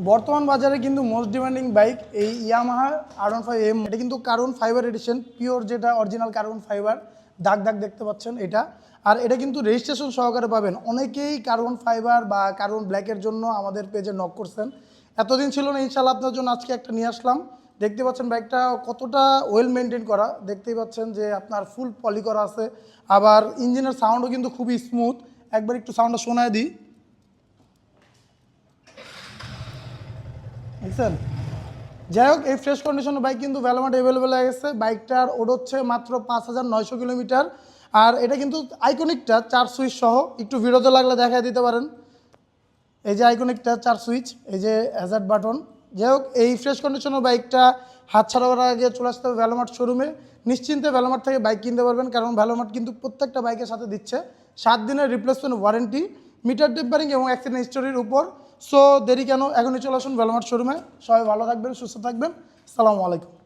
বর্তমান বাজারে কিন্তু মোস্ট ডিমান্ডিং বাইক এই ইয়ামাহা R15M। এটা কিন্তু কার্বন ফাইবার এডিশন, পিওর যেটা অরিজিনাল কার্বন ফাইবার, দাগ দাগ দেখতে পাচ্ছেন এটা। আর এটা কিন্তু রেজিস্ট্রেশন সহকারে পাবেন। অনেকেই কার্বন ফাইবার বা কার্বন ব্ল্যাকের জন্য আমাদের পেজে নক করছেন, এতদিন ছিল না, ইনশাল্লাহ আপনার জন্য আজকে একটা নিয়ে আসলাম। দেখতে পাচ্ছেন বাইকটা কতটা ওয়েল মেনটেন করা, দেখতেই পাচ্ছেন যে আপনার ফুল পলি করা আছে। আবার ইঞ্জিনের সাউন্ডও কিন্তু খুবই স্মুথ। একবার একটু সাউন্ডটা শোনায় দিই, বুঝছেন? যাই হোক, এই ফ্রেশ কন্ডিশনের বাইক কিন্তু ভ্যালোমার্ট অ্যাভেলেবেল হয়ে গেছে। বাইকটার ওড়চ্ছে মাত্র 5,900 কিলোমিটার। আর এটা কিন্তু আইকনিকটা 4 সুইচ সহ, একটু ভিডিওতে লাগলে দেখায় দিতে পারেন। এই যে আইকনিকটা 4 সুইচ, এই যে হ্যাজার্ড বাটন। যাই হোক, এই ফ্রেশ কন্ডিশনের বাইকটা হাত ছাড়া করার আগে চলে আসতে হবে ভ্যালোমার্ট শোরুমে। নিশ্চিন্তে ভ্যালোমার্ট থেকে বাইক কিনতে পারবেন, কারণ ভ্যালোমার্ট কিন্তু প্রত্যেকটা বাইকের সাথে দিচ্ছে 7 দিনের রিপ্লেসমেন্ট ওয়ারেন্টি, মিটার টেম্পারিং এবং অ্যাক্সিডেন্ট হিস্টোরির উপর। সো দেরি কেন, এখনই চলে আসুন ভ্যালোমার্ট শোরুমে। সবাই ভালো থাকবেন, সুস্থ থাকবেন। আসসালামু আলাইকুম।